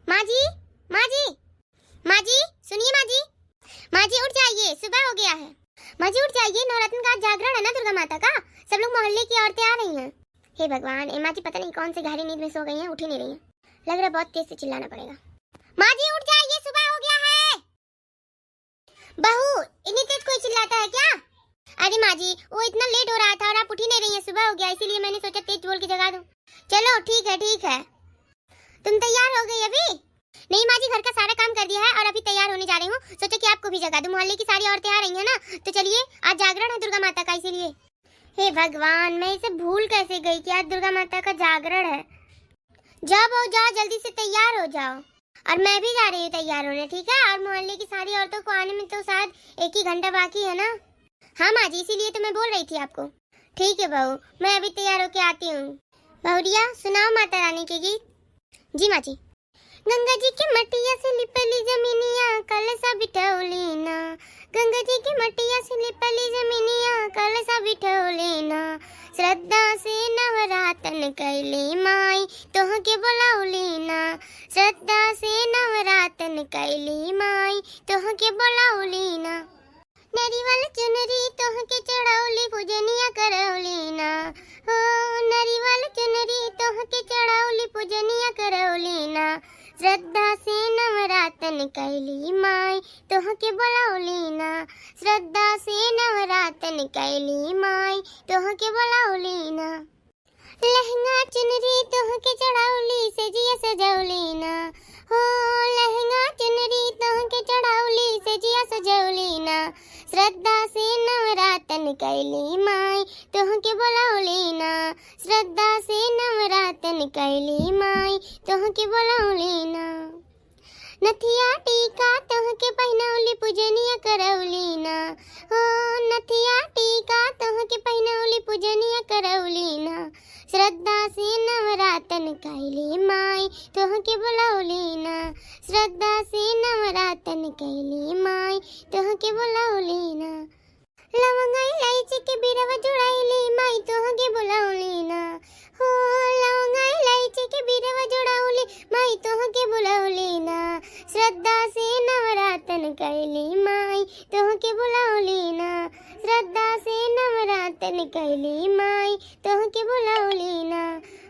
माँ जी, माँ जी, माँ जी, सुनिए माँ जी, माँ जी उठ जाइए, सुबह हो गया है। माँ जी उठ जाइए, नवरात्र का जागरण है ना दुर्गा माता का, सब लोग मोहल्ले की औरतें आ रही हैं। हे भगवान, माँ जी पता नहीं कौन से गहरी नींद में सो गई हैं, उठ ही नहीं रही हैं। लग रहा है बहुत तेज से चिल्लाना पड़ेगा। माँ जी उठ जाइए, सुबह हो गया है। बहू, इतनी तेज कोई चिल्लाता है क्या? अरे माँ जी, वो इतना लेट हो रहा था और आप उठ ही नहीं रही हैं, सुबह हो गया, इसीलिए मैंने सोचा तेज बोल के जगा दूं। चलो ठीक है ठीक है। तुम तैयार हो गई अभी? नहीं माँ जी, घर का सारा काम कर दिया है और अभी तैयार होने जा रही हूँ। सोचा कि आपको भी जगा दूं, मोहल्ले की सारी औरतें आ रही हैं ना, तो चलिए आज जागरण है दुर्गा माता का, इसीलिए। हे भगवान, मैं इसे भूल कैसे गई कि आज दुर्गा माता का जागरण है। जाओ बहू जाओ, जल्दी से तैयार हो जाओ। और मैं भी जा रही हूँ तैयार होने, ठीक है? और मोहल्ले की सारी औरतों को आने में तो शायद 1 ही घंटा बाकी है ना। हाँ माँ जी, इसीलिए तो मैं बोल रही थी आपको। ठीक है बहू, मैं अभी तैयार होके आती हूँ। बहुरिया सुनाओ माता रानी के गीत। जी माँ जी। गंगा जी के मटिया से लिपली जमीनिया कलसा बिठौली ना, गंगा जी के मटिया से लिपली जमीनिया कलसा बिठौली ना, श्रद्धा से नवरातन कैली माई तोह के बुलाउली ना, श्रद्धा से नवरातन कैली माई तोह के बुलाउली ना, नरीवाल चुनरी तोह के चढ़ौली पूजनिया करौली ना, हो नरीवाल चुनरी तोह के चढ़ौली पूजनिया करौली ना, श्रद्धा से नवरातन कैली माई तोह के बुलाउली ना, श्रद्धा से नवरातन कैली माई तोह के बुलाउली ना, लहंगा चुनरी तोह के चढ़ौली सजिया सजौली ना, हो लहंगा चुनरी तोह के चढ़ौली सजिया सजौली ना, श्रद्धा से नवरातन कैली माई तोह के बुलाउली ना, श्रद्धा से नवरातन कैली माई तोह के बुलाउली ना, नथिया टीका तोह के पहनौली पूजनिया करौली ना, हो नथिया टीका तोह के पहनौली पूजनिया करौली ना, श्रद्धा से नवरातन कैली माई तोह के बुलाउली ना, श्रद्धा से नवरातन कैली माई तोह के बुलाउली ना, लवंगा इलायची के बिरवा जुड़ाइली माई तोह के बुलाउली ना, हो लवंगा इलायची के बिरवा जुड़ाउली माई तोह के बुलाउली ना, श्रद्धा से नवरातन कैली माई तोह के बुलाउली ना, श्रद्धा से नवरातन कैली माई तोह के बुलाउली ना,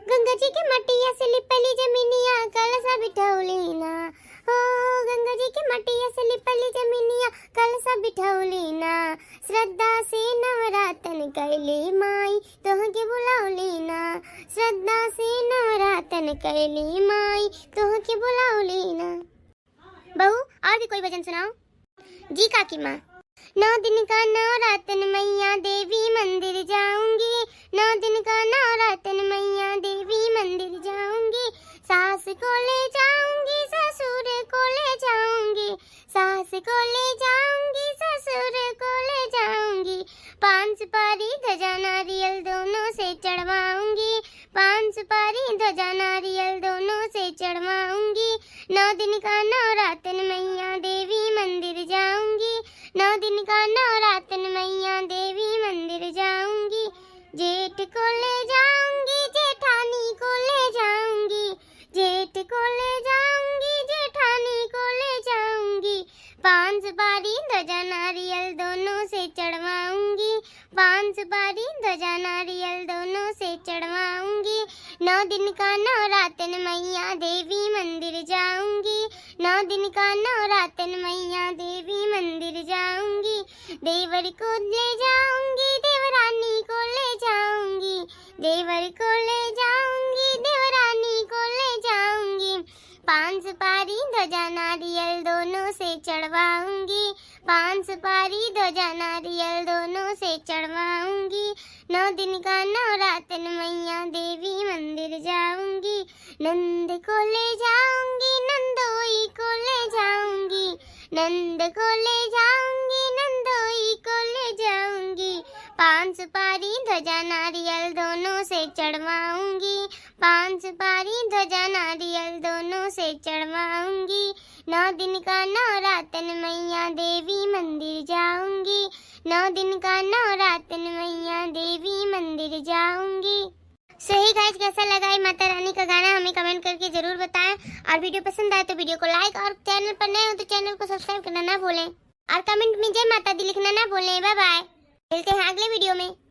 गंगा जी के मटिया से लिपली जमीनिया कलसा बिठौली ना, हो गंगा जी के मटिया से लिपली जमीनिया कलसा बिठौली ना, श्रद्धा से नवरातन कैली माई तोह के बुलाउली ना, श्रद्धा से नवरातन कैली माई तोह के बुलाउली ना। बहू और भी कोई भजन सुनाओ। जी काकी माँ। 9 दिन का नवरातन मैया देवी मंदिर जाऊंगी, 9 दिन का नवरातन मैया देवी मंदिर जाऊंगी, सास को ले जाऊंगी ससुर को ले जाऊंगी, सास को ले जाऊंगी ससुर को ले जाऊंगी, 5 सुपारी ध्वजा नारियल दोनों से चढ़वाऊंगी, 5 सुपारी ध्वजा नारियल दोनों से चढ़वाऊंगी, 9 दिन का नवरातन मैया देवी मंदिर जाऊंगी, 9 दिन का नवरातन मैया देवी मंदिर जाऊंगी, जेठ को ले जाऊंगी जेठानी को ले जाऊंगी, जेठ को ले जाऊंगी जेठानी को ले जाऊंगी, 5 सुपारी ध्वजा नारियल दोनों से चढ़वाऊंगी, 5 सुपारी ध्वजा नारियल दोनों से चढ़वाऊंगी, 9 दिन का नवरातन मैया देवी मंदिर जाऊंगी, 9 दिन का नवरातन मैया देवी मंदिर जाऊंगी, देवर को ले जाऊंगी देवरानी को ले जाऊंगी, देवर को ले जाऊंगी देवरानी को ले जाऊंगी, 5 सुपारी ध्वजा नारियल दोनों से चढ़वाऊंगी, 5 सुपारी ध्वजा नारियल दोनों से चढ़वाऊंगी, 9 दिन का नवरातन मैया देवी मंदिर जाऊंगी, नंद को ले जाऊंगी नंदोई को ले जाऊंगी, नंद को ले जाऊंगी नंदोई को ले जाऊंगी, 5 सुपारी ध्वजा नारियल दोनों से चढ़वाऊंगी, 5 सुपारी ध्वजा नारियल दोनों से चढ़वाऊंगी, 9 दिन का नवरातन मैया देवी मंदिर जाऊंगी, 9 दिन का नवरातन मैया देवी मंदिर जाऊंगी। सही गाइस, कैसा लगा है माता रानी का गाना हमें कमेंट करके जरूर बताएं। और वीडियो पसंद आए तो वीडियो को लाइक, और चैनल पर नए हो तो चैनल को सब्सक्राइब करना ना भूलें, और कमेंट में जय माता दी लिखना ना भूलें। बाय बाय, मिलते हैं अगले वीडियो में।